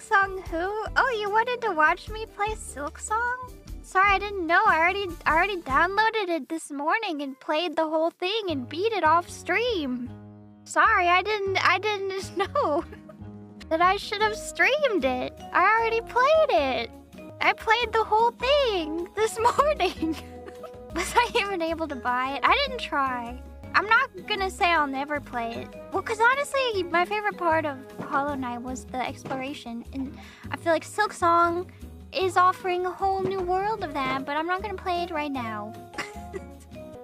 Silksong who? Oh, you wanted to watch me play Silksong? Sorry, I didn't know. I already downloaded it this morning and played the whole thing and beat it off stream. Sorry, I didn't know that I should have streamed it. I already played it. I played the whole thing this morning. Was I even able to buy it? I didn't try. I'm not gonna say I'll never play it. Well, because honestly, my favorite part of Hollow Knight was the exploration. And I feel like Silksong is offering a whole new world of that, but I'm not gonna play it right now.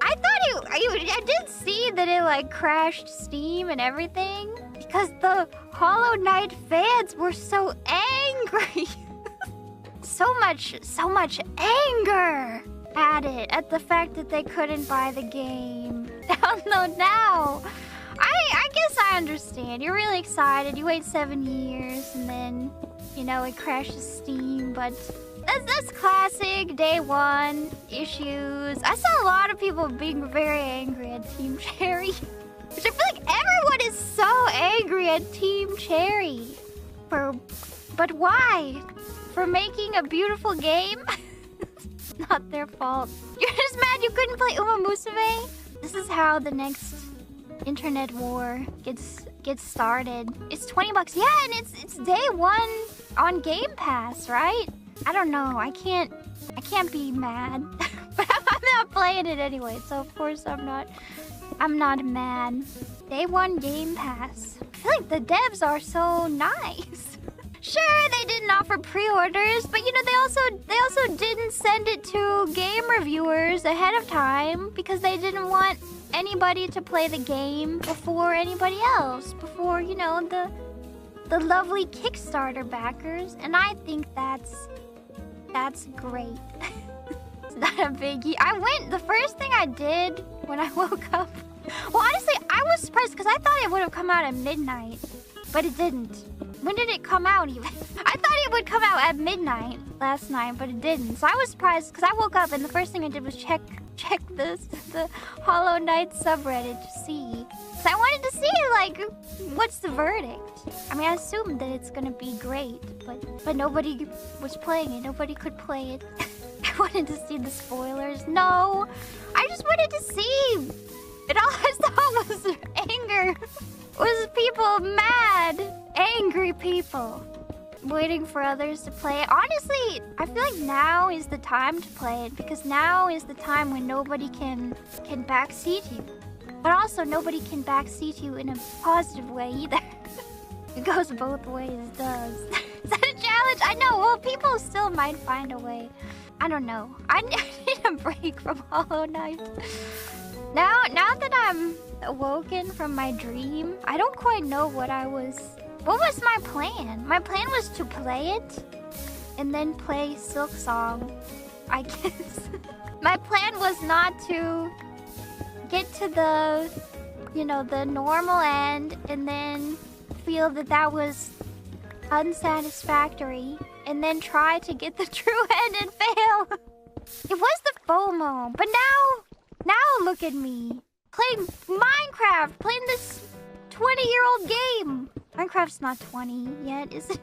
I did see that it like crashed Steam and everything because the Hollow Knight fans were so angry. so much anger at it, at the fact that they couldn't buy the game. Download now. I guess I understand. You're really excited. You wait 7 years and then, you know, it crashes Steam, but that's classic day one issues. I saw a lot of people being very angry at Team Cherry. Which I feel like everyone is so angry at Team Cherry. But why? For making a beautiful game? Not their fault. You're just mad you couldn't play Uma Musume? This is how the next internet war gets started. It's $20. Yeah, and it's day one on Game Pass, right? I don't know. I can't be mad. But I'm not playing it anyway, so of course I'm not mad. Day one Game Pass. I feel like the devs are so nice. Sure, they didn't offer pre-orders, but you know, they also didn't send it to game reviewers ahead of time because they didn't want anybody to play the game before anybody else, before, you know, the lovely Kickstarter backers, and I think that's great. It's not a biggie. The first thing I did when I woke up, well, honestly, I was surprised because I thought it would have come out at midnight, but it didn't. When did it come out even? I thought it would come out at midnight last night, but it didn't. So I was surprised because I woke up and the first thing I did was check the Hollow Knight subreddit to see. So I wanted to see, like, what's the verdict? I mean, I assumed that it's gonna be great, but nobody was playing it. Nobody could play it. I wanted to see the spoilers. No, I just wanted to see. And all I saw was anger. Was people mad, angry people, waiting for others to play it. Honestly, I feel like now is the time to play it because now is the time when nobody can backseat you. But also nobody can backseat you in a positive way either. It goes both ways, does. Is that a challenge? I know, well, people still might find a way. I don't know. I need a break from Hollow Knight. Now that I'm awoken from my dream, I don't quite know what was my plan? My plan was to play it and then play Silksong, I guess. My plan was not to get to the, you know, the normal end and then feel that was unsatisfactory and then try to get the true end and fail. It was the FOMO, but now look at me. Playing Minecraft, playing this 20-year-old game. Minecraft's not 20 yet, is it?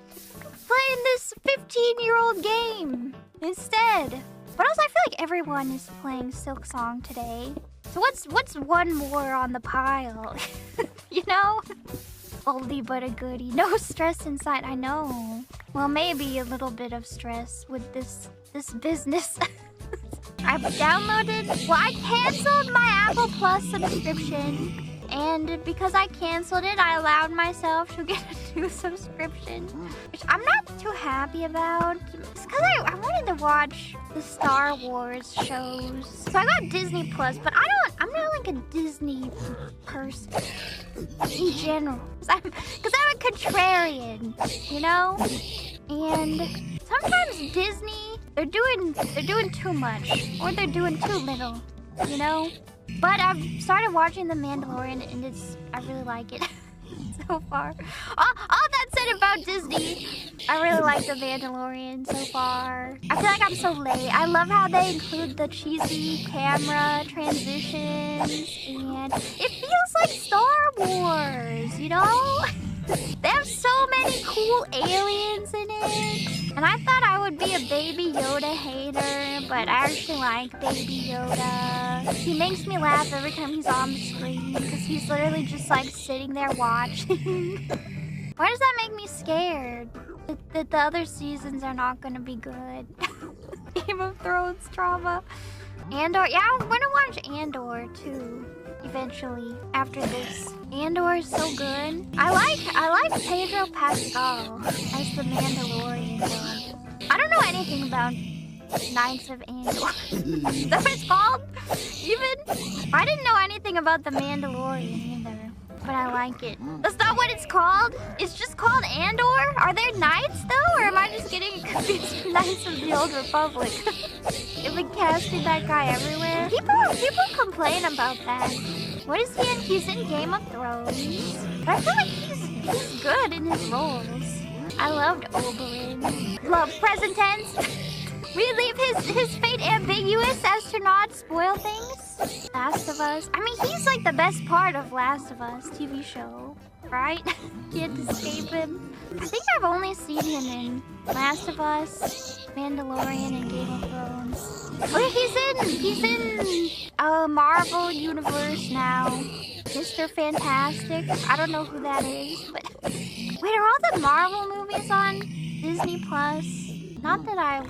Playing this 15-year-old game instead. But also, I feel like everyone is playing Silksong today. So what's one more on the pile? You know? Oldie but a goodie. No stress inside, I know. Well, maybe a little bit of stress with this business. I canceled my Apple Plus subscription. And because I canceled it, I allowed myself to get a new subscription. Which I'm not too happy about. It's because I wanted to watch the Star Wars shows. So I got Disney Plus, but I'm not like a Disney person in general. Because I'm a contrarian, you know? And sometimes Disney, they're doing too much. Or they're doing too little, you know? But I've started watching The Mandalorian and I really like it so far. All that said about Disney, I really like The Mandalorian so far. I feel like I'm so late. I love how they include the cheesy camera transitions and it feels like Star Wars, you know? They have so many cool aliens in it. And I thought I would be a Baby Yoda hater, but I actually like Baby Yoda. He makes me laugh every time he's on the screen because he's literally just like sitting there watching. Why does that make me scared? That the other seasons are not gonna be good. Game of Thrones trauma. Andor, yeah, I'm gonna watch Andor too. Eventually, after this. Andor is so good. I like Pedro Pascal as the Mandalorian though. I don't know anything about Knights of Andor. Is that what it's called? Even? I didn't know anything about the Mandalorian either. But I like it. That's not what it's called? It's just called Andor? Are there knights though? Or am I just getting confused with Knights of the Old Republic? They've been casting that guy everywhere. People complain about that. What is he in? He's in Game of Thrones. But I feel like he's good in his roles. I loved Oberyn. Love present tense. We leave his fate ambiguous as to not spoil things. Last of Us. I mean, he's like the best part of Last of Us TV show, right? Can't escape him. I think I've only seen him in Last of Us, Mandalorian, and Game of Thrones. Oh, he's in Marvel Universe now. Mr. Fantastic. I don't know who that is, but wait, are all the Marvel movies on Disney Plus? Not that I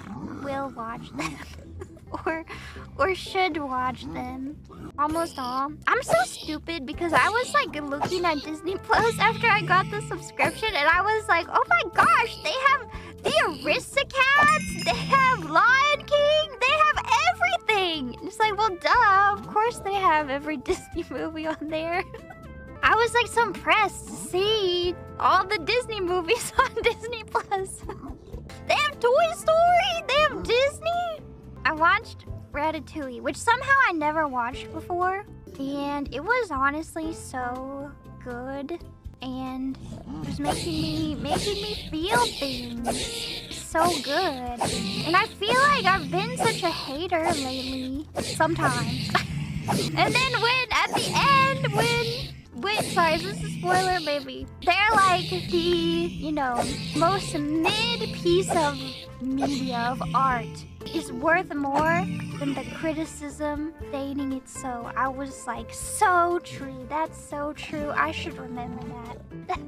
will watch them or should watch them. Almost all. I'm so stupid because I was like looking at Disney Plus after I got the subscription and I was like, oh my gosh, they have the Aristocats, they have Lion King, they have everything. It's like, well duh, of course they have every Disney movie on there. I was like so impressed to see all the Disney movies on Disney Plus. They have Toy Story! They have Disney! I watched Ratatouille, which somehow I never watched before. And it was honestly so good. And it was making me feel things. So good. And I feel like I've been such a hater lately. Sometimes. And then at the end, sorry, is this a spoiler? Maybe. They're like the, most mid piece of media, of art, is worth more than the criticism stating it so. I was like, so true. That's so true. I should remember that.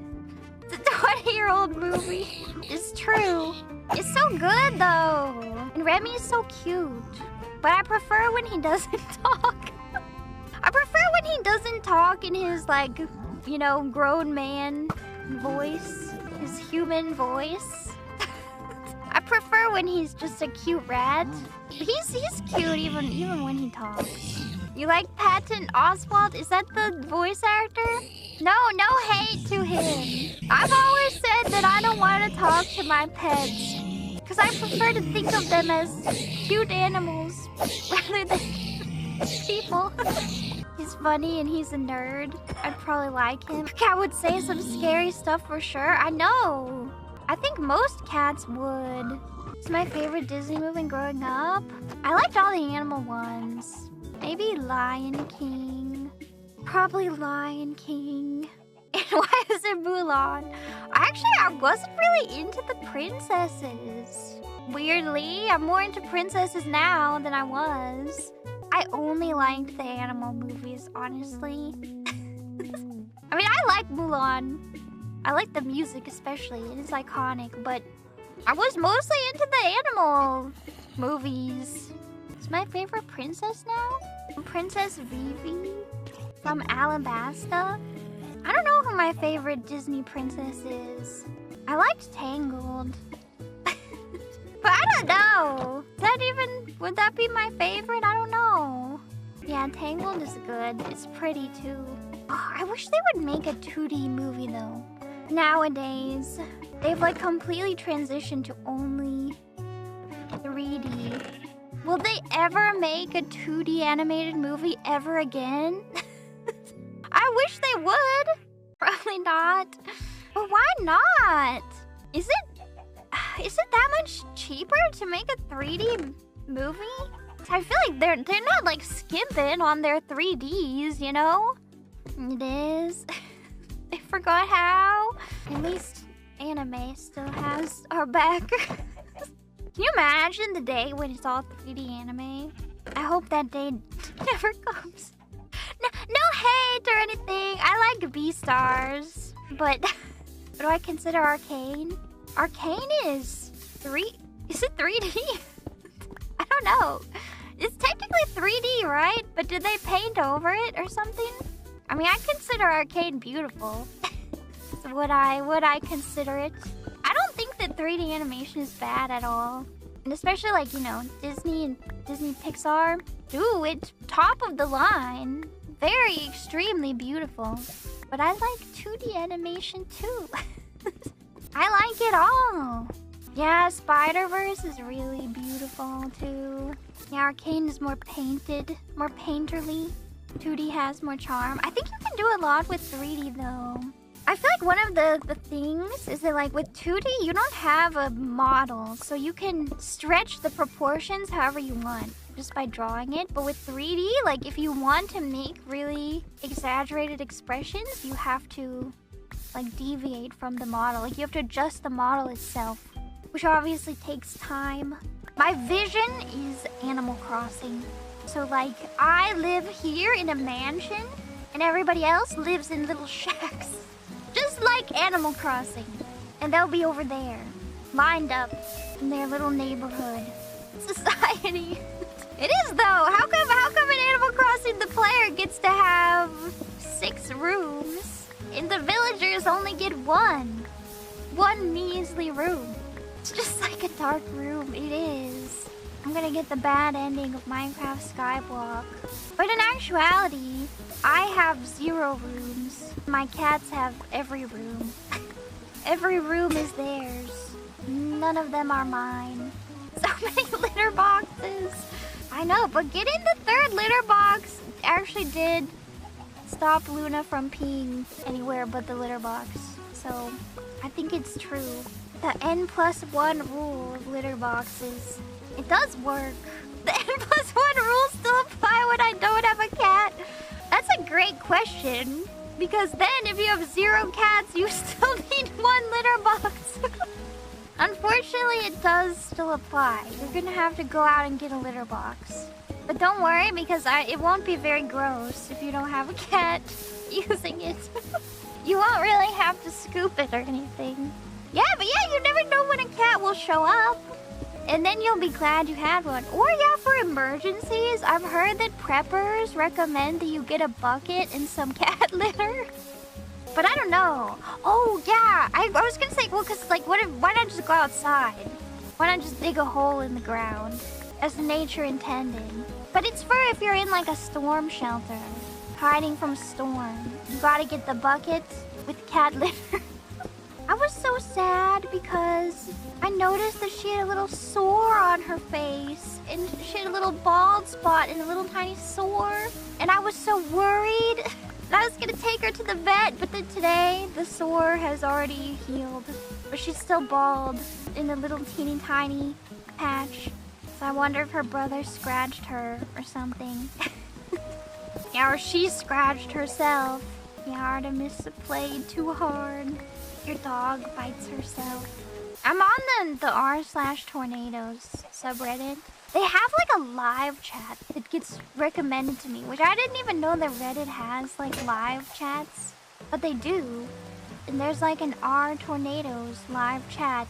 It's a 20-year-old movie. It's true. It's so good, though. And Remy is so cute. But I prefer when he doesn't talk. I prefer when he doesn't talk in his, like, grown man voice. His human voice. I prefer when he's just a cute rat. He's cute even when he talks. You like Patton Oswalt? Is that the voice actor? No hate to him. I've always said that I don't want to talk to my pets. Because I prefer to think of them as cute animals rather than people. He's funny and he's a nerd. I'd probably like him. Cat would say some scary stuff for sure. I know. I think most cats would. It's my favorite Disney movie growing up. I liked all the animal ones. Maybe Lion King. Probably Lion King. And why is it Mulan? I wasn't really into the princesses. Weirdly, I'm more into princesses now than I was. I only liked the animal movies, honestly. I mean, I like Mulan. I like the music especially. It is iconic, but I was mostly into the animal movies. Is my favorite princess now? Princess Vivi from Alabasta. I don't know who my favorite Disney princess is. I liked Tangled. But I don't know. Would that be my favorite? I don't know. Yeah, Tangled is good. It's pretty too. Oh, I wish they would make a 2D movie though. Nowadays, they've like completely transitioned to only 3D. Will they ever make a 2D animated movie ever again? I wish they would. Probably not. But why not? Is it that much cheaper to make a 3D movie? I feel like they're not like skimping on their 3Ds, you know? It is. I forgot how. At least anime still has our back. Can you imagine the day when it's all 3D anime? I hope that day never comes. No hate or anything. I like B-Stars. But what do I consider Arcane? Arcane is Is it 3D? I don't know. It's technically 3D, right? But did they paint over it or something? I mean, I consider Arcane beautiful. So would I consider it? I don't think that 3D animation is bad at all. And especially like, you know, Disney and Disney Pixar. Ooh, it's top of the line. Very extremely beautiful. But I like 2D animation too. I like it all. Yeah, Spider-Verse is really beautiful too. Yeah, Arcane is more painted, more painterly. 2D has more charm. I think you can do a lot with 3D though. I feel like one of the things is that like with 2D, you don't have a model. So you can stretch the proportions however you want just by drawing it. But with 3D, like if you want to make really exaggerated expressions, you have to like deviate from the model. Like you have to adjust the model itself, which obviously takes time. My vision is Animal Crossing. So like I live here in a mansion and everybody else lives in little shacks. Just like Animal Crossing. And they'll be over there, lined up in their little neighborhood. Society. It is though. How come in Animal Crossing the player gets to have 6 rooms and the villagers only get one? One measly room. It's just like a dark room. It is. I'm gonna get the bad ending of Minecraft Skyblock. But in actuality, I have 0 rooms. My cats have every room. Every room is theirs. None of them are mine. So many litter boxes. I know, but getting the 3rd litter box actually did stop Luna from peeing anywhere but the litter box. So I think it's true. The N+1 rule of litter boxes. It does work. The N+1 rules still apply when I don't have a cat. That's a great question. Because then if you have 0 cats, you still need 1 litter box. Unfortunately, it does still apply. You're gonna have to go out and get a litter box. But don't worry, because it won't be very gross if you don't have a cat using it. You won't really have to scoop it or anything. Yeah, but yeah, you never know when a cat will show up. And then you'll be glad you had one. Or yeah, for emergencies, I've heard that preppers recommend that you get a bucket and some cat litter. But I don't know. Oh yeah, I was gonna say, well, cause like, why not just go outside? Why not just dig a hole in the ground, as nature intended? But it's for if you're in like a storm shelter, hiding from a storm. You gotta get the bucket with cat litter. I was so sad because I noticed that she had a little sore on her face. And she had a little bald spot and a little tiny sore. And I was so worried. And I was gonna take her to the vet. But then today, the sore has already healed. But she's still bald in a little teeny tiny patch. So I wonder if her brother scratched her or something. Yeah, or she scratched herself. Yeah, Artemis played too hard. Your dog bites herself. I'm on the r/tornadoes subreddit. They have like a live chat that gets recommended to me, which I didn't even know that Reddit has like live chats, but they do. And there's like an r/tornadoes live chat.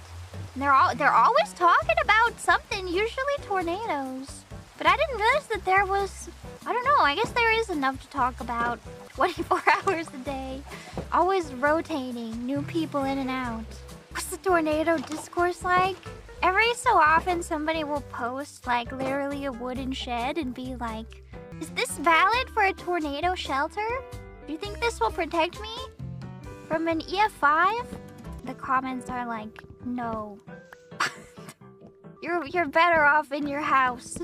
And they're always talking about something, usually tornadoes. But I didn't realize that there was, I don't know, I guess there is enough to talk about 24 hours a day. Always rotating, new people in and out. What's the tornado discourse like? Every so often somebody will post like literally a wooden shed and be like, is this valid for a tornado shelter? Do you think this will protect me from an EF5? The comments are like, no. You're better off in your house.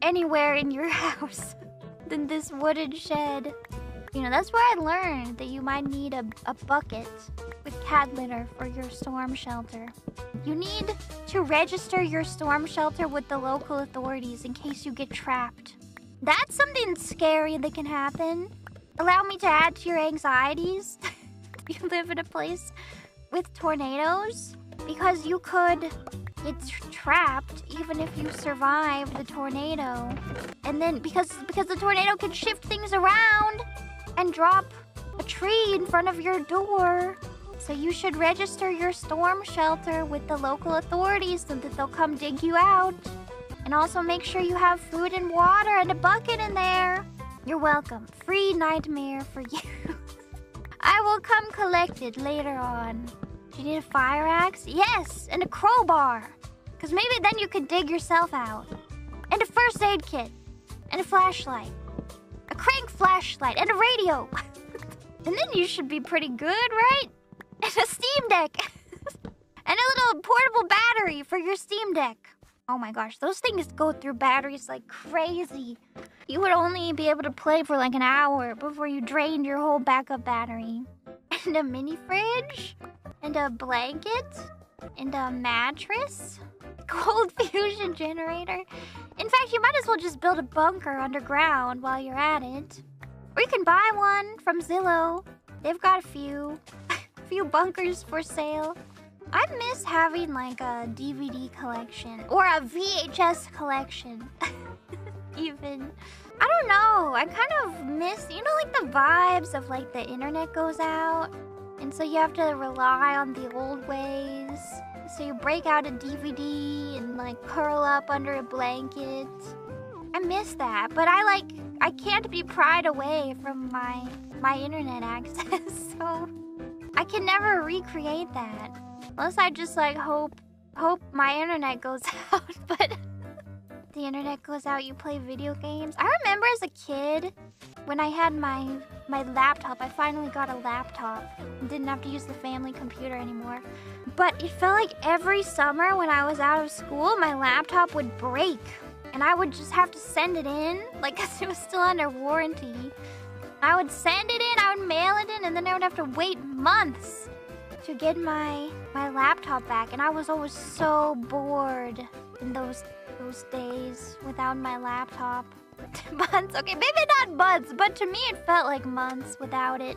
Anywhere in your house than this wooden shed. You know, that's where I learned that you might need a bucket with cat litter for your storm shelter. You need to register your storm shelter with the local authorities in case you get trapped. That's something scary that can happen. Allow me to add to your anxieties. You live in a place with tornadoes because you could get trapped even if you survive the tornado. And then because the tornado can shift things around and drop a tree in front of your door. So you should register your storm shelter with the local authorities so that they'll come dig you out. And also make sure you have food and water and a bucket in there. You're welcome. Free nightmare for you. I will come collect it later on. Do you need a fire axe? Yes, and a crowbar. Because maybe then you could dig yourself out. And a first aid kit. And a flashlight. A crank flashlight. And a radio. And then you should be pretty good, right? And a Steam Deck. And a little portable battery for your Steam Deck. Oh my gosh, those things go through batteries like crazy. You would only be able to play for like an hour before you drained your whole backup battery. And a mini fridge. And a blanket. And a mattress. Cold fusion generator. In fact, you might as well just build a bunker underground while you're at it. Or you can buy one from Zillow. They've got a few bunkers for sale. I miss having like a DVD collection or a VHS collection. Even. I don't know. I kind of miss, like the vibes of like the internet goes out. And so you have to rely on the old ways. So you break out a DVD and like curl up under a blanket. I miss that, but I can't be pried away from my internet access, so I can never recreate that. Unless I just like hope my internet goes out, but the internet goes out, you play video games. I remember as a kid, when I had my laptop, I finally got a laptop. And didn't have to use the family computer anymore. But it felt like every summer when I was out of school, my laptop would break. And I would just have to send it in, like, because it was still under warranty. I would send it in, I would mail it in, and then I would have to wait months to get my laptop back. And I was always so bored in those days without my laptop. Months, okay, maybe not months, but to me it felt like months without it.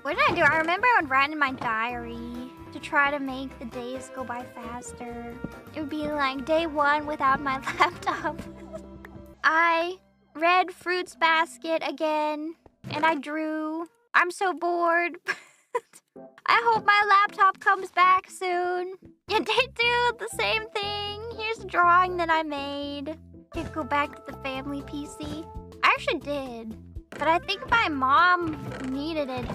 What did I do? I remember I would write in my diary to try to make the days go by faster. It would be like day 1 without my laptop. I read Fruits Basket again, and I drew. I'm so bored. I hope my laptop comes back soon. And day 2, the same thing. Here's a drawing that I made. Could go back to the family PC. I actually did, but I think my mom needed it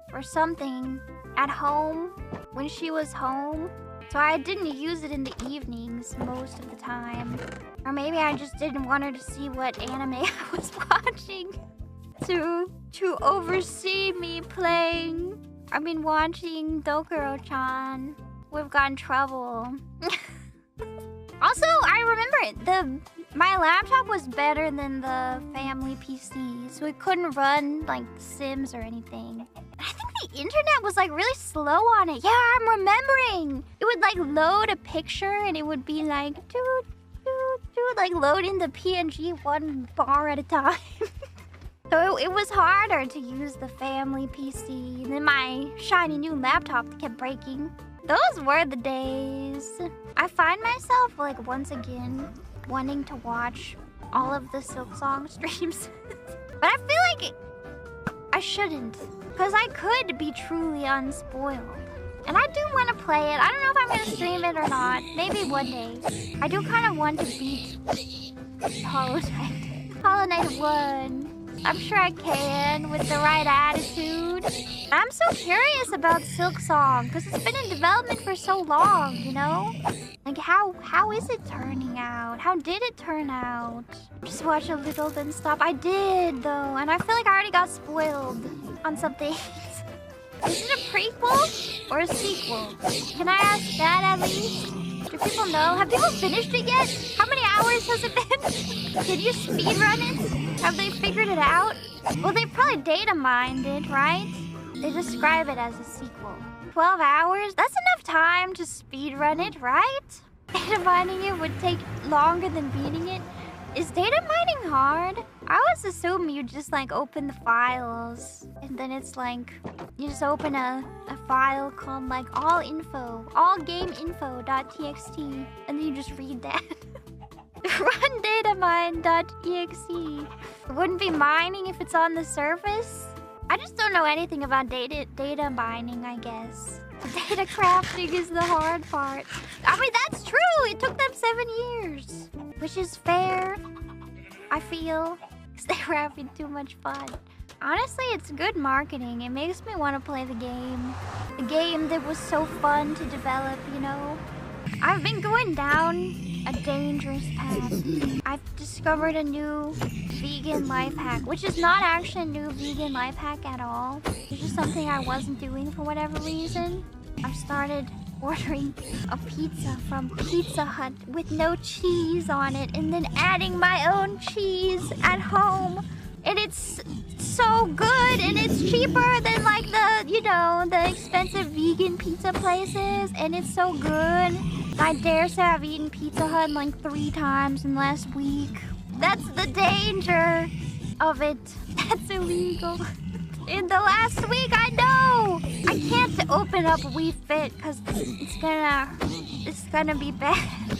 for something at home when she was home. So I didn't use it in the evenings most of the time. Or maybe I just didn't want her to see what anime I was watching to oversee me playing. I've been watching Dokuro-chan. We've got in trouble. Also, I remember my laptop was better than the family PC, so it couldn't run like Sims or anything. I think the internet was like really slow on it. Yeah, I'm remembering. It would like load a picture and it would be like like loading the PNG 1 bar at a time. So it was harder to use the family PC. And then my shiny new laptop kept breaking. Those were the days. I find myself like once again wanting to watch all of the Silk Song streams. But I feel like I shouldn't, because I could be truly unspoiled. And I do want to play it. I don't know if I'm going to stream it or not. Maybe one day. I do kind of want to beat Hollow Knight. Hollow Knight 1. I'm sure I can with the right attitude. I'm so curious about Silk Song because it's been in development for so long, you know? Like how is it turning out? How did it turn out? Just watch a little then stop. I did though, and I feel like I already got spoiled on some things. Is it a prequel or a sequel? Can I ask that at least? Do people know? Have people finished it yet? How many hours has it been? Can you speedrun it? Have they figured it out? Well, they probably data mined it, right? They describe it as a sequel. 12 hours? That's enough time to speedrun it, right? Data mining it would take longer than beating it. Is data mining hard? I always assume you just like open the files and then it's like you just open a file called like allgameinfo.txt and then you just read that. Run datamine.exe. It wouldn't be mining if it's on the surface. I just don't know anything about data mining, I guess. Data crafting is the hard part. I mean, that's true. It took them 7 years, which is fair, I feel, because they were having too much fun. Honestly, it's good marketing. It makes me want to play the game. The game that was so fun to develop, you know? I've been going down a dangerous path. I've discovered a new vegan life hack, which is not actually a new vegan life hack at all. It's just something I wasn't doing for whatever reason. I've started ordering a pizza from Pizza Hut with no cheese on it and then adding my own cheese at home. And it's so good and it's cheaper than like the, you know, the expensive vegan pizza places. And it's so good. I dare say I've eaten Pizza Hut like 3 times in the last week. That's the danger of it. That's illegal. In the last week, I know! I can't open up Wii Fit because it's gonna be bad.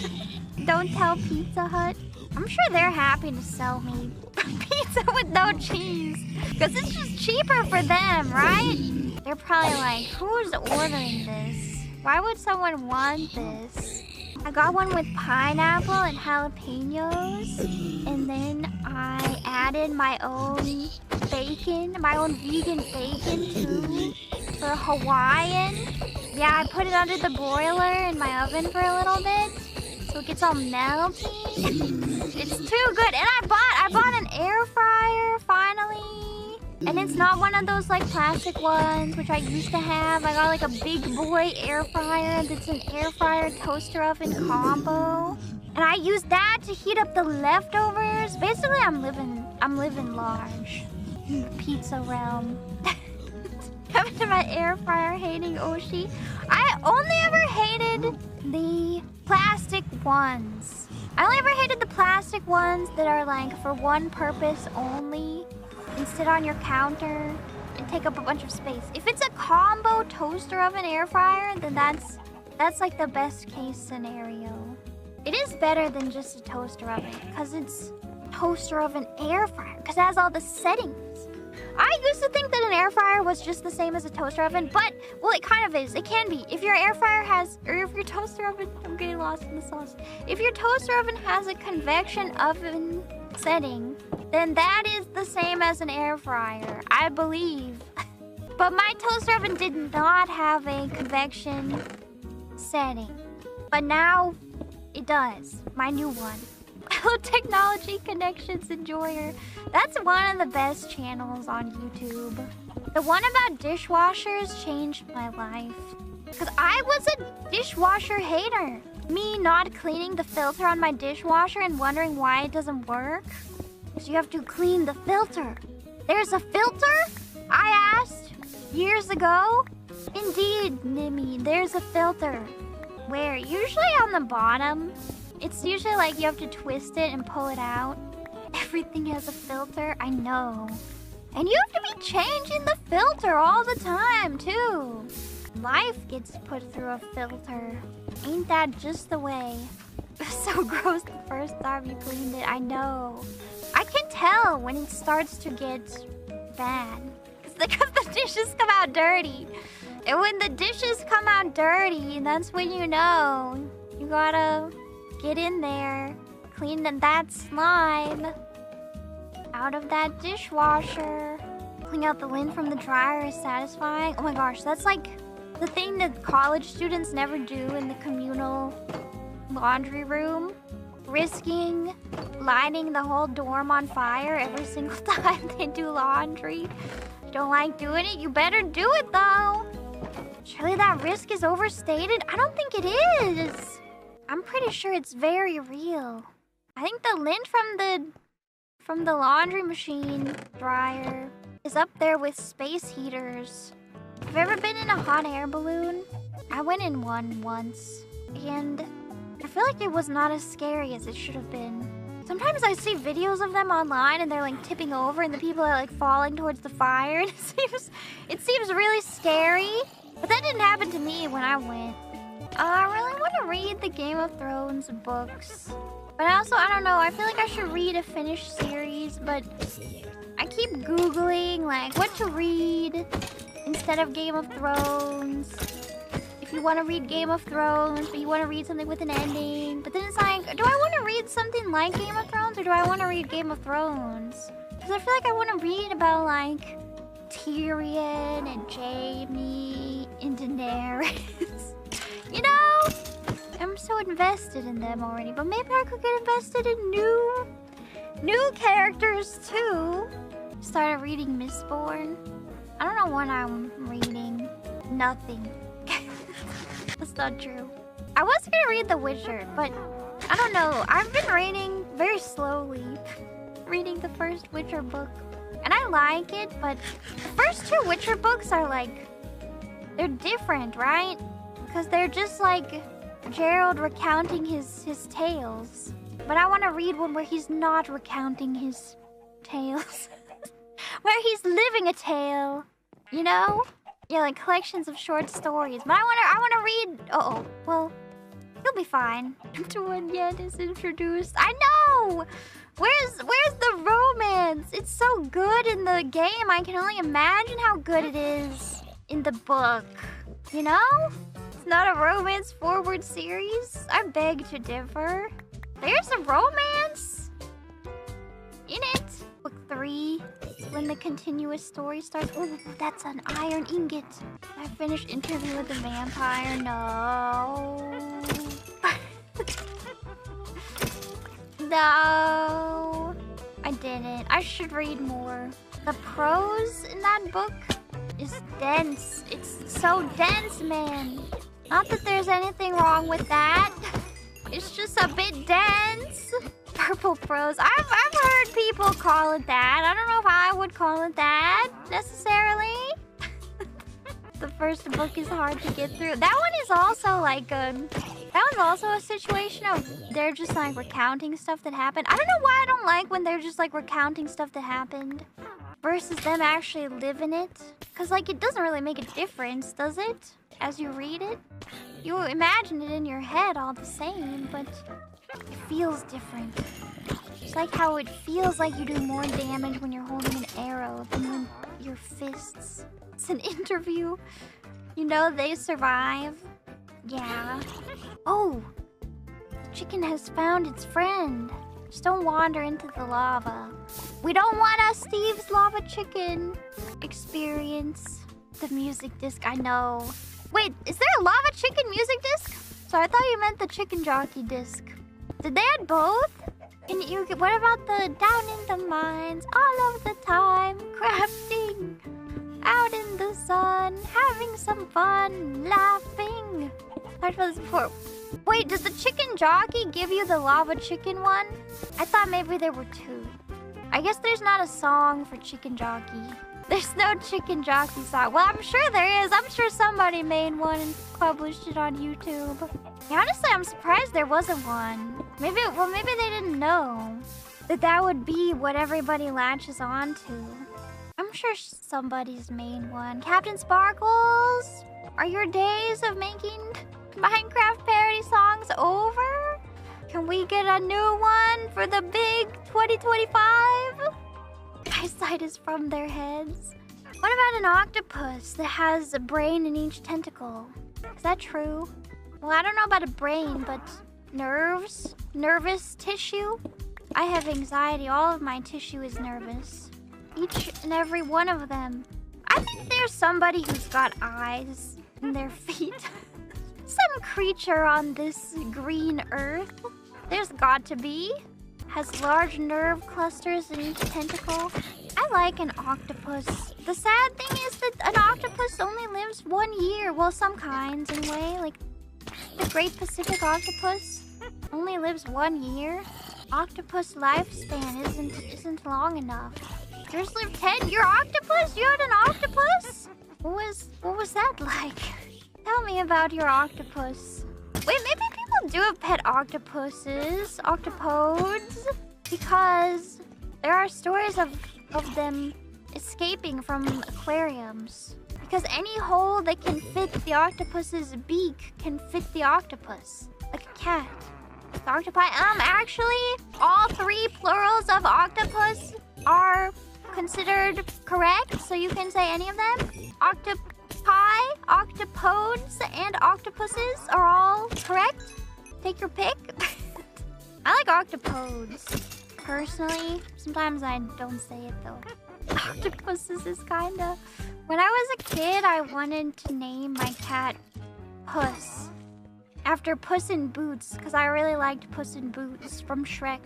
Don't tell Pizza Hut. I'm sure they're happy to sell me pizza with no cheese because it's just cheaper for them, right? They're probably like, who's ordering this? Why would someone want this? I got one with pineapple and jalapenos, and then I added my own bacon, my own vegan bacon too, for Hawaiian. Yeah, I put it under the broiler in my oven for a little bit, so it gets all melty. It's too good, and I bought an air fryer finally. And it's not one of those like plastic ones, which I used to have. I got like a big boy air fryer that's an air fryer toaster oven combo. And I use that to heat up the leftovers. Basically, I'm living large in the pizza realm. Coming to my air fryer hating Oshi. I only ever hated the plastic ones. I only ever hated the plastic ones that are like for one purpose only. And sit on your counter and take up a bunch of space. If it's a combo toaster oven air fryer, then that's like the best case scenario. It is better than just a toaster oven because it's toaster oven air fryer because it has all the settings. I used to think that an air fryer was just the same as a toaster oven, but well, it kind of is. It can be. If your air fryer has, or if your toaster oven, I'm getting lost in the sauce. If your toaster oven has a convection oven setting, then that is the same as an air fryer, I believe. But my toaster oven did not have a convection setting. But now it does. My new one. Technology Connections Enjoyer. That's one of the best channels on YouTube. The one about dishwashers changed my life. Because I was a dishwasher hater. Me not cleaning the filter on my dishwasher and wondering why it doesn't work. So you have to clean the filter. There's a filter? I asked years ago. Indeed, Nimi, there's a filter. Where? Usually on the bottom. It's usually like you have to twist it and pull it out. Everything has a filter, I know. And you have to be changing the filter all the time, too. Life gets put through a filter. Ain't that just the way? It was so gross the first time you cleaned it, I know. I can tell when it starts to get bad. Because the dishes come out dirty. And when the dishes come out dirty, that's when you know. You gotta get in there, clean that slime out of that dishwasher. Pulling out the lint from the dryer is satisfying. Oh my gosh, that's like the thing that college students never do in the communal laundry room. Risking lighting the whole dorm on fire every single time they do laundry. If you don't like doing it, you better do it though. Surely that risk is overstated? I don't think it is. I'm pretty sure it's very real. I think the lint from the laundry machine dryer is up there with space heaters. Have you ever been in a hot air balloon? I went in one once, and I feel like it was not as scary as it should have been. Sometimes I see videos of them online and they're like tipping over and the people are like falling towards the fire and it seems really scary. But that didn't happen to me when I went. I really want to read the Game of Thrones books. But I don't know, I feel like I should read a finished series, but I keep Googling like what to read instead of Game of Thrones. If you want to read Game of Thrones, but you want to read something with an ending. But then it's like, do I want to read something like Game of Thrones or do I want to read Game of Thrones? Because I feel like I want to read about like Tyrion and Jaime and Daenerys. You know? I'm so invested in them already, but maybe I could get invested in new characters too. Started reading Mistborn. I don't know what I'm reading. Nothing. That's not true. I was gonna read The Witcher, but I don't know. I've been reading very slowly. Reading the first Witcher book. And I like it, but the first two Witcher books are like... they're different, right? Because they're just like Gerald recounting his tales. But I want to read one where he's not recounting his tales. Where he's living a tale. You know? Yeah, like collections of short stories. But I wanna read. Uh-oh. Well, you'll be fine. To one yet is introduced. I know! Where's the romance? It's so good in the game. I can only imagine how good it is in the book. You know? It's not a romance forward series. I beg to differ. There's a romance in it. Book 3. When the continuous story starts. Oh, that's an iron ingot. I finished Interview with the Vampire. No. No. I didn't. I should read more. The prose in that book is dense. It's so dense, man. Not that there's anything wrong with that. It's just a bit dense. Purple prose. I've heard people call it that. I don't know if I would call it that necessarily. The first book is hard to get through. That one is also like that was also a situation of they're just like recounting stuff that happened. I don't know why I don't like when they're just like recounting stuff that happened versus them actually living it. Cause like it doesn't really make a difference, does it? As you read it, you imagine it in your head all the same, but it feels different. It's like how it feels like you do more damage when you're holding an arrow than when your fists. It's an interview. You know they survive. Yeah. Oh! The chicken has found its friend. Just don't wander into the lava. We don't want a Steve's lava chicken experience. The music disc, I know. Wait, is there a lava chicken music disc? So I thought you meant the chicken jockey disc. Did they add both? And you get, what about the down in the mines all of the time, crafting, out in the sun, having some fun, laughing. I was before. Wait, does the chicken jockey give you the lava chicken one? I thought maybe there were two. I guess there's not a song for chicken jockey. There's no chicken jockey song. Well, I'm sure there is. I'm sure somebody made one and published it on YouTube. Yeah, honestly, I'm surprised there wasn't one. Maybe they didn't know that would be what everybody latches on to. I'm sure somebody's made one. Captain Sparkles, are your days of making Minecraft parody songs over? Can we get a new one for the big 2025? Eyesight is from their heads. What about an octopus that has a brain in each tentacle? Is that true? Well, I don't know about a brain, but nerves? Nervous tissue? I have anxiety. All of my tissue is nervous. Each and every one of them. I think there's somebody who's got eyes in their feet. Some creature on this green earth. There's got to be. Has large nerve clusters in each tentacle. I like an octopus. The sad thing is that an octopus only lives 1 year. Well, some kinds anyway. Like the Great Pacific Octopus only lives 1 year. Octopus lifespan isn't long enough. Yours lived 10. Your octopus? You had an octopus? What was that like? Tell me about your octopus. Wait, maybe people do have pet octopuses, octopodes. Because there are stories of them escaping from aquariums. Because any hole that can fit the octopus's beak can fit the octopus. Like a cat. The octopi, actually, all 3 plurals of octopus are considered correct, so you can say any of them. Octopi, octopodes, and octopuses are all correct. Take your pick. I like octopodes, personally. Sometimes I don't say it, though. Octopuses is kinda... When I was a kid, I wanted to name my cat Puss. After Puss in Boots, because I really liked Puss in Boots from Shrek.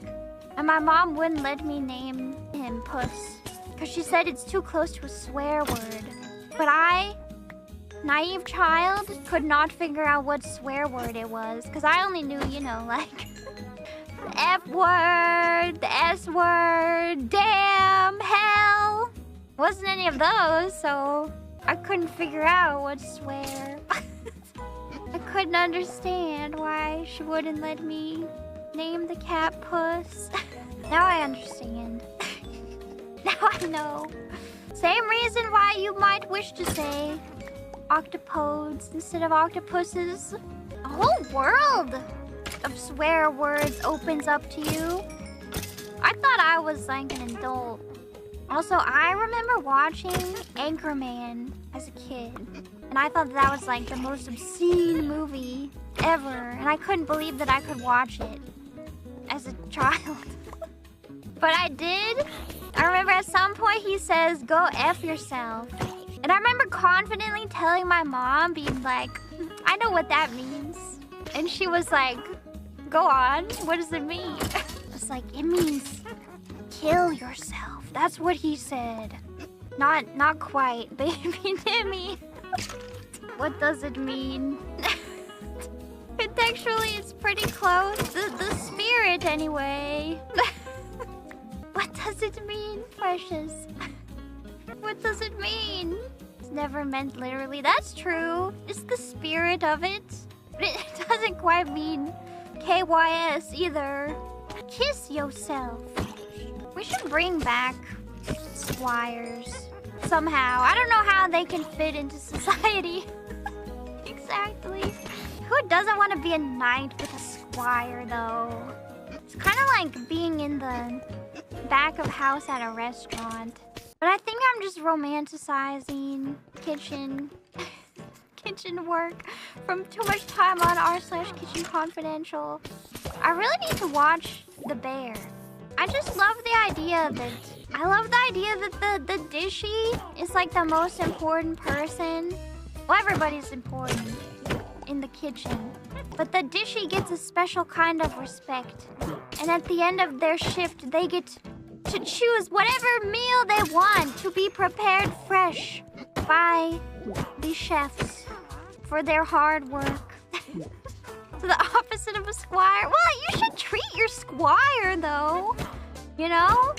And my mom wouldn't let me name him Puss, because she said it's too close to a swear word. But I, naive child, could not figure out what swear word it was, because I only knew, you know, like... the F word, the S word, damn, hell. Wasn't any of those, so I couldn't figure out what to swear. I couldn't understand why she wouldn't let me name the cat Puss. Now I understand. Now I know. Same reason why you might wish to say octopodes instead of octopuses. A whole world of swear words opens up to you. I thought I was like an adult. Also, I remember watching Anchorman as a kid. And I thought that was like the most obscene movie ever. And I couldn't believe that I could watch it as a child. But I did. I remember at some point he says, "Go F yourself." And I remember confidently telling my mom, being like, "I know what that means." And she was like, "Go on, what does it mean?" It's like, "It means kill yourself." That's what he said. Not quite, baby Nimi. What does it mean? Contextually, it's pretty close. The spirit, anyway. What does it mean, precious? What does it mean? It's never meant literally. That's true. It's the spirit of it. But it doesn't quite mean KYS either. Kiss yourself. We should bring back squires somehow. I don't know how they can fit into society. Exactly. Who doesn't want to be a knight with a squire, though? It's kind of like being in the back of house at a restaurant. But I think I'm just romanticizing kitchen work from too much time on r/Kitchen Confidential. I really need to watch The Bear. I just love the idea that... I love the idea that the dishy is like the most important person. Well, everybody's important in the kitchen. But the dishy gets a special kind of respect. And at the end of their shift, they get to choose whatever meal they want to be prepared fresh by the chefs for their hard work. So the opposite of a squire. Well, you should treat your squire, though. You know?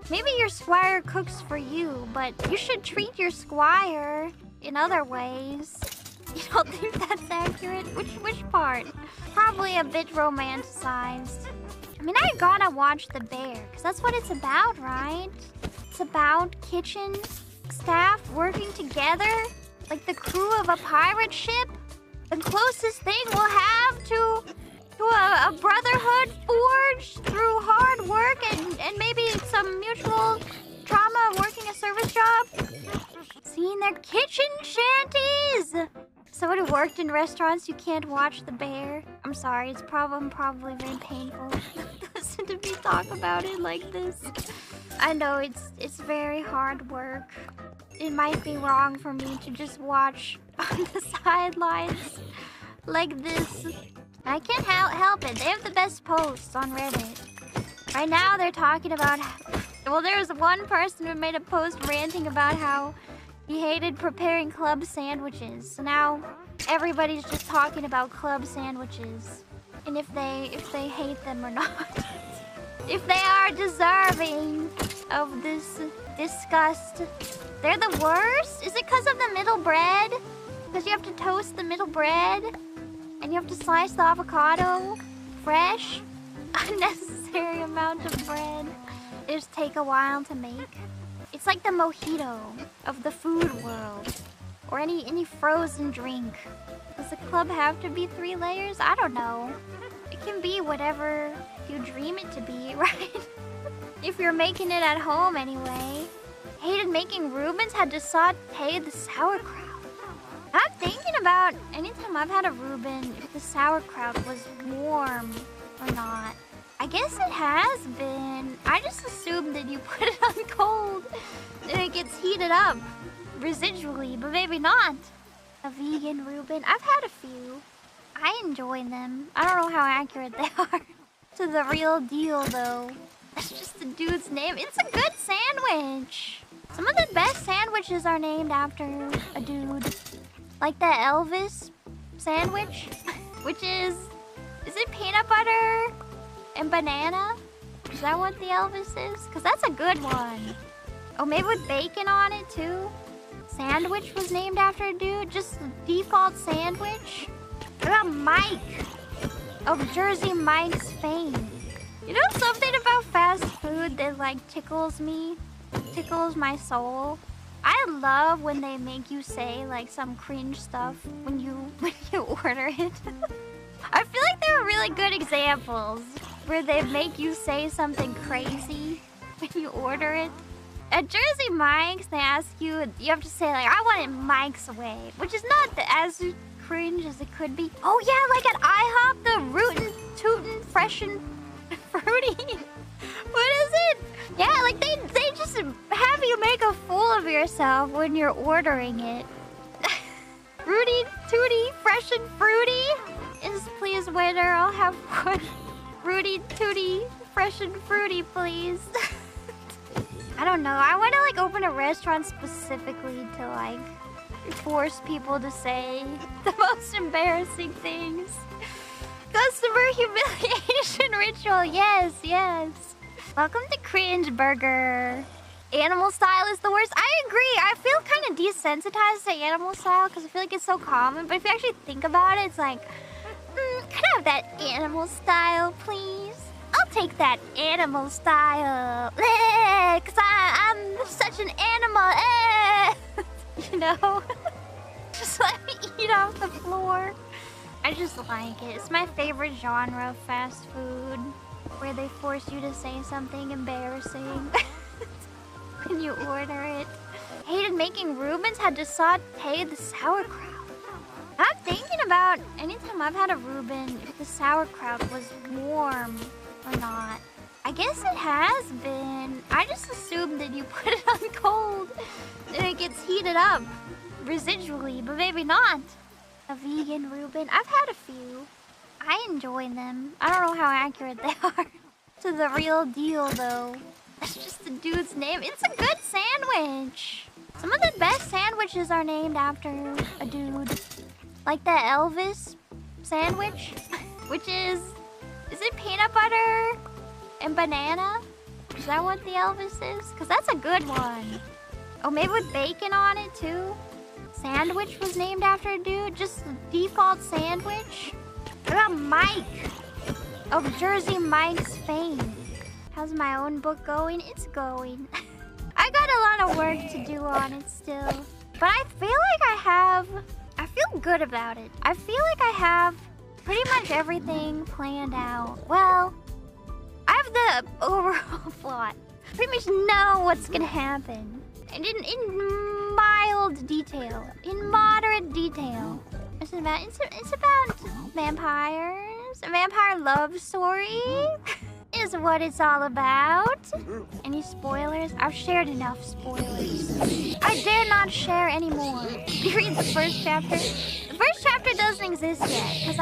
Maybe your squire cooks for you, but you should treat your squire in other ways. You don't think that's accurate? Which part? Probably a bit romanticized. I mean, I gotta watch The Bear, because that's what it's about, right? It's about kitchen staff working together, like the crew of a pirate ship. The closest thing we'll have to a brotherhood forged through hard work and maybe some mutual trauma of working a service job. Seeing their kitchen shanties. Someone who worked in restaurants, you can't watch The Bear. I'm sorry, it's probably very painful to listen to me talk about it like this. I know it's very hard work. It might be wrong for me to just watch on the sidelines like this. I can't help it. They have the best posts on Reddit. Right now they're talking about... Well, there was one person who made a post ranting about how he hated preparing club sandwiches. So now everybody's just talking about club sandwiches. And if they hate them or not. If they are deserving of this disgust. They're the worst? Is it because of the middle bread? Because you have to toast the middle bread? And you have to slice the avocado fresh? unnecessary amount of bread. They just take a while to make. It's like the mojito of the food world. Or any frozen drink. Does the club have to be 3 layers? I don't know. It can be whatever you dream it to be, right? If you're making it at home anyway. Hated making Reubens, had to saute the sauerkraut. I'm thinking about anytime I've had a Reuben, if the sauerkraut was warm or not. I guess it has been. I just assumed that you put it on cold and it gets heated up residually, but maybe not. A vegan Reuben. I've had a few. I enjoy them. I don't know how accurate they are to the real deal, though. That's just the dude's name. It's a good sandwich. Some of the best sandwiches are named after a dude. Like the Elvis sandwich, which is it peanut butter and banana? Is that what the Elvis is? Because that's a good one. Oh, maybe with bacon on it, too? Sandwich was named after a dude? Just the default sandwich? What about Mike of Jersey Mike's fame? You know something about fast food that, like, tickles me? Tickles my soul? I love when they make you say, like, some cringe stuff when you order it. I feel like there are really good examples where they make you say something crazy when you order it. At Jersey Mike's, they ask you, you have to say, like, I want it Mike's way, which is not as cringe as it could be. Oh, yeah, like at IHOP, the rootin', tootin', freshin', fruity. What is it? Yeah, like they just have you make a fool of yourself when you're ordering it. Rooty, tooty, fresh and fruity. Is please waiter, I'll have one. Rooty, tooty, fresh and fruity, please. I don't know. I want to like open a restaurant specifically to like force people to say the most embarrassing things. Customer humiliation ritual. Yes, yes. Welcome to Cringe Burger. Animal style is the worst. I agree. I feel kind of desensitized to animal style because I feel like it's so common. But if you actually think about it, it's like, can I have that animal style, please? I'll take that animal style. Because I'm such an animal. You know? Just let me eat off the floor. I just like it. It's my favorite genre of fast food. Where they force you to say something embarrassing when you order it. Hated making Reubens, had to saute the sauerkraut. I'm thinking about anytime I've had a Reuben, if the sauerkraut was warm or not. I guess it has been. I just assumed that you put it on cold and it gets heated up residually, but maybe not. A vegan Reuben. I've had a few. I enjoy them. I don't know how accurate they are to the real deal, though. That's just the dude's name. It's a good sandwich. Some of the best sandwiches are named after a dude. Like the Elvis sandwich, which is it peanut butter and banana? Is that what the Elvis is? Because that's a good one. Oh, maybe with bacon on it, too? Sandwich was named after a dude? Just the default sandwich? What about Mike of Jersey Mike's fame? How's my own book going? It's going. I got a lot of work to do on it still. But I feel like I feel good about it. I feel like I have pretty much everything planned out. Well, I have the overall plot. Pretty much know what's gonna happen. And in mild detail. In moderate detail. It's about vampires. A vampire love story is what it's all about. Any spoilers? I've shared enough spoilers. I dare not share any more. You read the first chapter? The first chapter doesn't exist yet because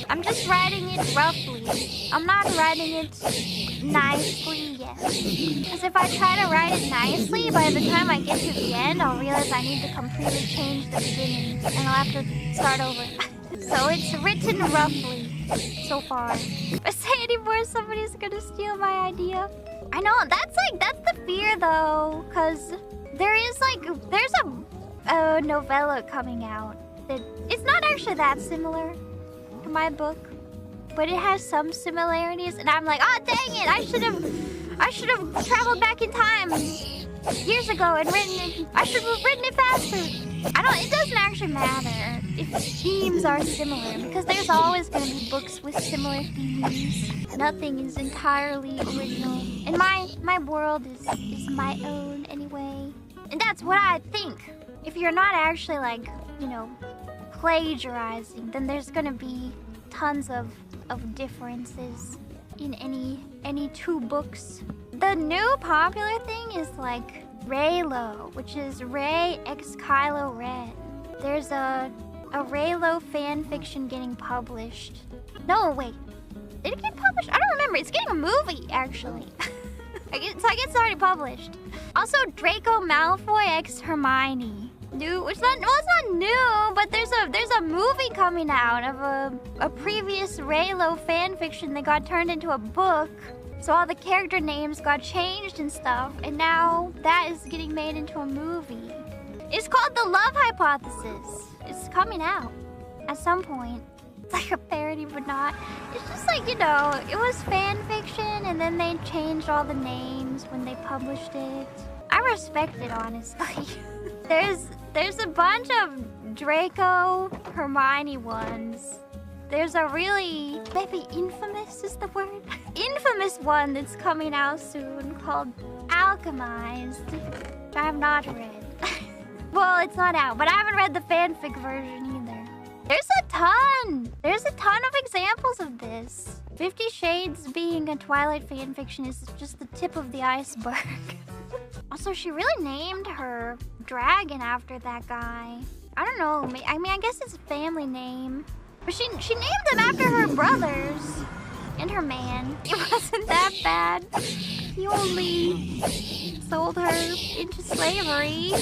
I'm just writing it roughly. I'm not writing it nicely yet. Because if I try to write it nicely, by the time I get to the end, I'll realize I need to completely change the beginning and I'll have to start over. So it's written roughly so far. If I say any more, somebody's gonna steal my idea. I know, that's the fear though, because there's a novella coming out that it's not actually that similar to my book. but it has some similarities, and I'm like, oh dang it! I should have traveled back in time years ago and written it. I should have written it faster. It doesn't actually matter if themes are similar, because there's always going to be books with similar themes. Nothing is entirely original. And my world is my own anyway. And that's what I think. If you're not actually, like, you know, plagiarizing, then there's going to be tons of differences in any two books. The new popular thing is, like, Raylo, which is Ray X Kylo Ren. There's a Raylo fanfiction getting published. No, wait. Did it get published? I don't remember. It's getting a movie, actually. I guess it's already published. Also, Draco Malfoy X Hermione. New, it's not new, but there's a movie coming out of a previous Raylo fanfiction that got turned into a book. So all the character names got changed and stuff, and now that is getting made into a movie. It's called The Love Hypothesis. It's coming out at some point. It's like a parody, but not. It's just like, you know, it was fan fiction, and then they changed all the names when they published it. I respect it, honestly. There's a bunch of Draco Hermione ones. There's a really, maybe infamous is the word? Infamous one that's coming out soon called Alchemized, which I have not read. Well, it's not out, but I haven't read the fanfic version either. There's a ton of examples of this. 50 Shades being a Twilight fanfiction is just the tip of the iceberg. Also, she really named her dragon after that guy. I don't know, I mean, I guess it's a family name. But she named them after her brothers and her man. It wasn't that bad. He only sold her into slavery.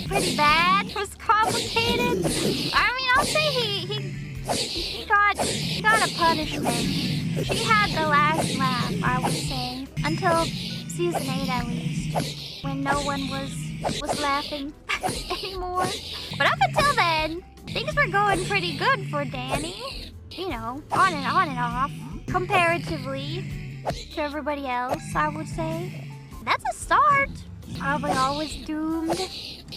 Pretty bad. It was complicated. I mean, I'll say he got a punishment. She had the last laugh, I would say, until season 8 at least, when no one was laughing anymore. But up until then, things were going pretty good for Danny. You know, on and off. Comparatively to everybody else, I would say. That's a start. Probably always doomed.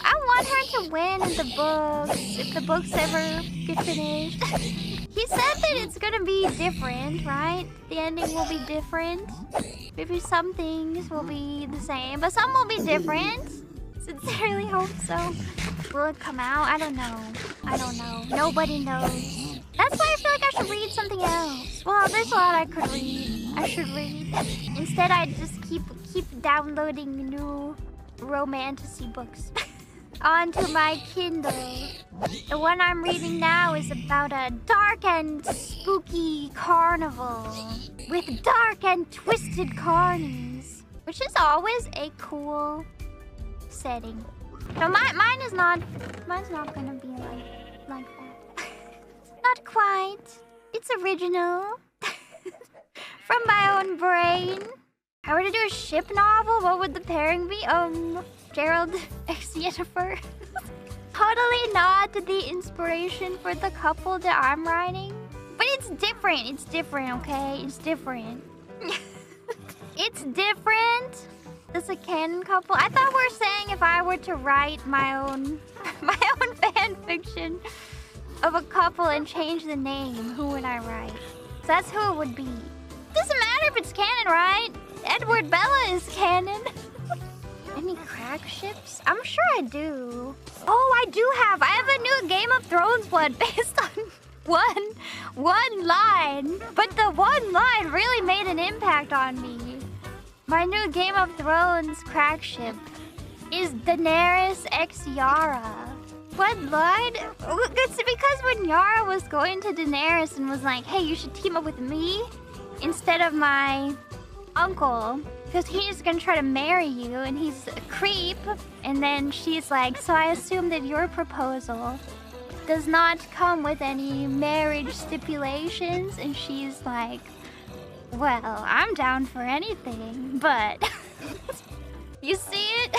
I want her to win in the books, if the books ever get finished. He said that it's gonna be different, right? The ending will be different. Maybe some things will be the same, but some will be different. Sincerely hope so. Will it come out? I don't know. Nobody knows. That's why I feel like I should read something else. Well, there's a lot I could read. I should read. Instead, I just keep downloading new romantasy books onto my Kindle. The one I'm reading now is about a dark and spooky carnival with dark and twisted carnies, which is always a cool setting. No, mine's not gonna be like that. Not quite. It's original. From my own brain. If I were to do a ship novel, what would the pairing be? Gerald X Yennefer. Totally not the inspiration for the couple that I'm writing. But it's different, okay? It's different. It's different. It's a canon couple. I thought we were saying if I were to write my own fan fiction of a couple and change the name, who would I write? So that's who it would be. Doesn't matter if it's canon, right? Edward Bella is canon. Any crack ships? I'm sure I do. Oh, I have a new Game of Thrones one based on one line. But the one line really made an impact on me. My new Game of Thrones crack ship is Daenerys x Yara. What line? It's because when Yara was going to Daenerys and was like, hey, you should team up with me instead of my uncle, because he's gonna try to marry you and he's a creep. And then she's like, so I assume that your proposal does not come with any marriage stipulations. And she's like, well, I'm down for anything, but you see it?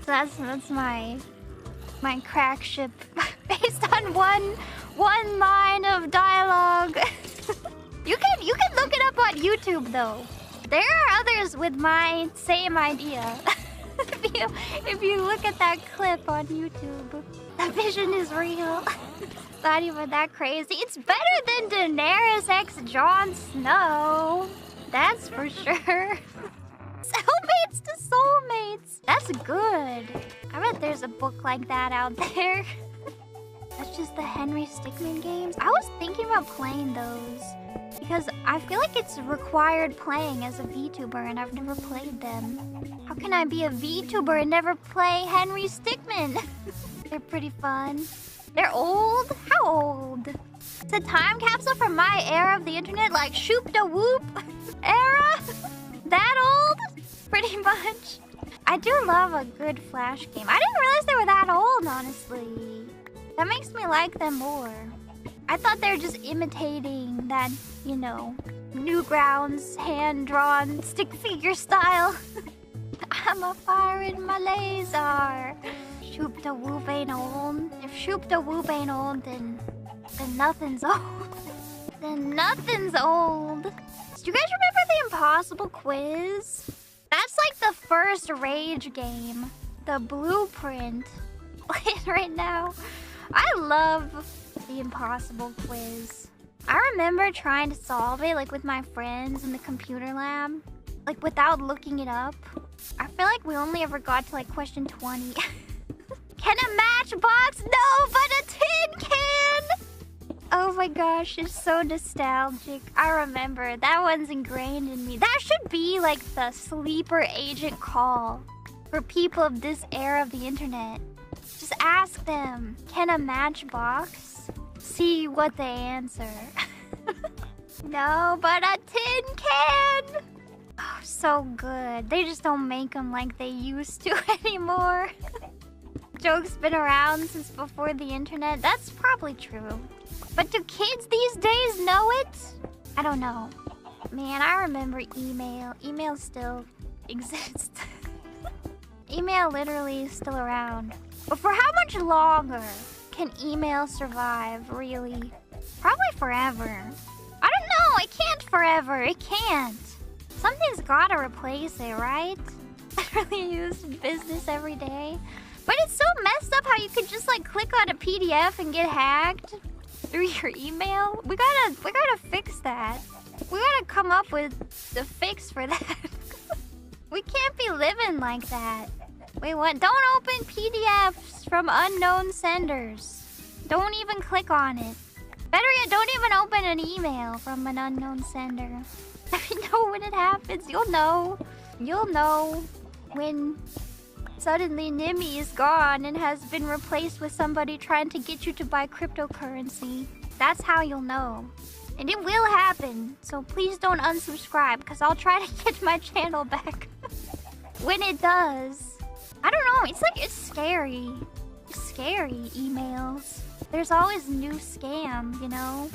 So that's my crack ship based on one line of dialogue. YouTube though. There are others with my same idea. if you look at that clip on YouTube, the vision is real. It's not even that crazy. It's better than Daenerys x Jon Snow. That's for sure. Cellmates to soulmates. That's good. I bet there's a book like that out there. That's just the Henry Stickmin games. I was thinking about playing those because I feel like it's required playing as a VTuber and I've never played them. How can I be a VTuber and never play Henry Stickmin? They're pretty fun. They're old? How old? It's a time capsule from my era of the internet, like Shoop da Whoop era? That old? Pretty much. I do love a good Flash game. I didn't realize they were that old, honestly. That makes me like them more. I thought they were just imitating that, you know, Newgrounds hand-drawn stick figure style. I'm a fire in my laser. Shoop da Whoop ain't old. If Shoop da Whoop ain't old, then nothing's old. Then nothing's old. Do you guys remember the Impossible Quiz? That's like the first Rage game. The Blueprint. Playing right now. I love the Impossible Quiz. I remember trying to solve it like with my friends in the computer lab. Like without looking it up. I feel like we only ever got to like question 20. Can a matchbox? No, but a tin can! Oh my gosh, it's so nostalgic. I remember. That one's ingrained in me. That should be like the sleeper agent call for people of this era of the internet. Just ask them, can a matchbox? See what they answer. No, but a tin can! Oh, so good. They just don't make them like they used to anymore. Joke's been around since before the internet. That's probably true. But do kids these days know it? I don't know. Man, I remember email. Email still exists. Email literally is still around. But for how much longer can email survive, really? Probably forever. I don't know, it can't forever. It can't. Something's gotta replace it, right? Literally used in business every day. But it's so messed up how you could just like click on a PDF and get hacked through your email. We gotta fix that. We gotta come up with the fix for that. We can't be living like that. Wait, what? Don't open PDFs from unknown senders. Don't even click on it. Better yet, don't even open an email from an unknown sender. You know when it happens. You'll know. You'll know when suddenly Nimi is gone and has been replaced with somebody trying to get you to buy cryptocurrency. That's how you'll know. And it will happen. So please don't unsubscribe because I'll try to get my channel back when it does. I don't know. It's like, it's scary. It's scary, emails. There's always new scam, you know?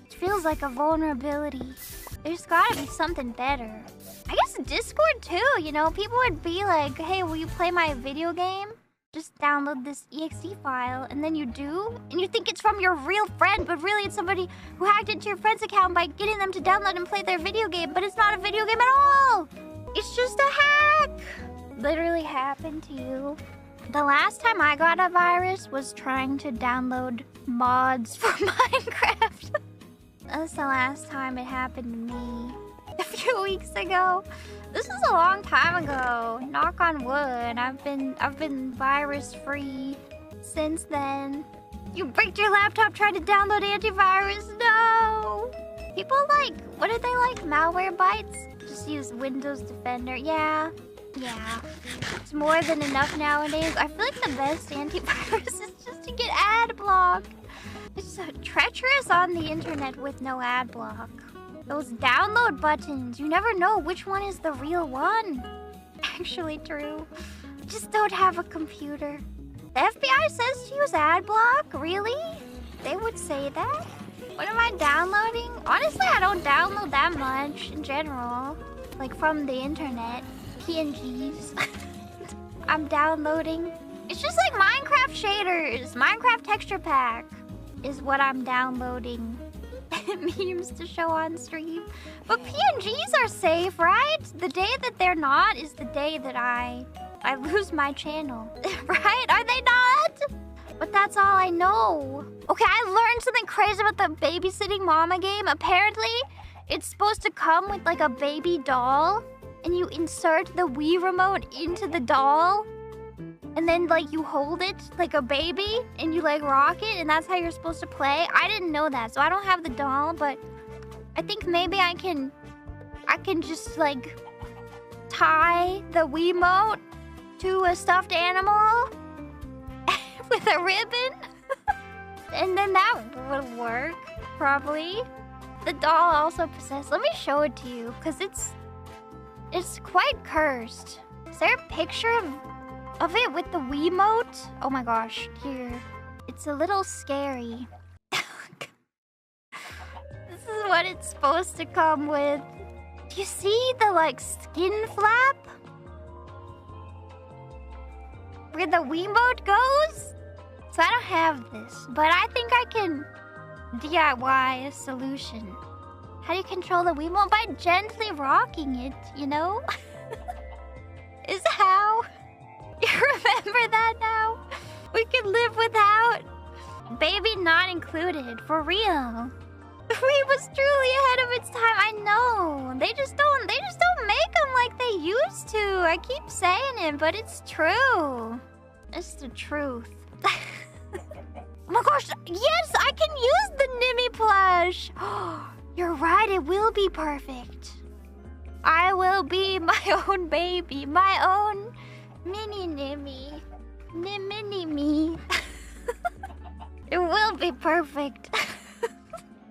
It feels like a vulnerability. There's gotta be something better. I guess Discord too, you know? People would be like, hey, will you play my video game? Just download this exe file, and then you do, and you think it's from your real friend, but really it's somebody who hacked into your friend's account by getting them to download and play their video game, but it's not a video game at all! It's just a hack! Literally happened to you. The last time I got a virus was trying to download mods for Minecraft. That's the last time it happened to me. A few weeks ago. This was a long time ago. Knock on wood. I've been virus free since then. You bricked your laptop trying to download antivirus? No! People like, what did they like? Malware bytes? Just use Windows Defender. Yeah. It's more than enough nowadays. I feel like the best antivirus is just to get ad block. It's so treacherous on the internet with no ad block. Those download buttons, you never know which one is the real one. Actually true. I just don't have a computer. The FBI says to use ad block? Really? They would say that? What am I downloading? Honestly, I don't download that much in general. Like from the internet. PNGs. I'm downloading. It's just like Minecraft shaders. Minecraft texture pack is what I'm downloading. memes to show on stream. But PNGs are safe, right? The day that they're not is the day that I lose my channel. Right? Are they not? But that's all I know. Okay, I learned something crazy about the babysitting mama game. Apparently, it's supposed to come with like a baby doll, and you insert the Wii remote into the doll, and then like you hold it like a baby, and you like rock it, and that's how you're supposed to play. I didn't know that, so I don't have the doll, but I think maybe I can just like tie the Wiimote to a stuffed animal with a ribbon. And then that would work, probably. The doll also possessed. Let me show it to you, because it's quite cursed. Is there a picture of it with the Wiimote? Oh my gosh, here. It's a little scary. This is what it's supposed to come with. Do you see the like skin flap? Where the Wiimote goes? So I don't have this, but I think I can DIY a solution. How do you control the Wiimote? By gently rocking it, you know? Is how? You remember that now? We can live without. Baby not included, for real. Wii was truly ahead of its time. I know. They just don't make them like they used to. I keep saying it, but it's true. It's the truth. Oh my gosh, yes, I can use the Nimi plush. You're right, it will be perfect. I will be my own baby, my own mini Nimi. Mini me. It will be perfect.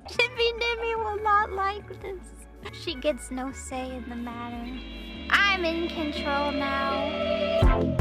Nimi will not like this. She gets no say in the matter. I'm in control now.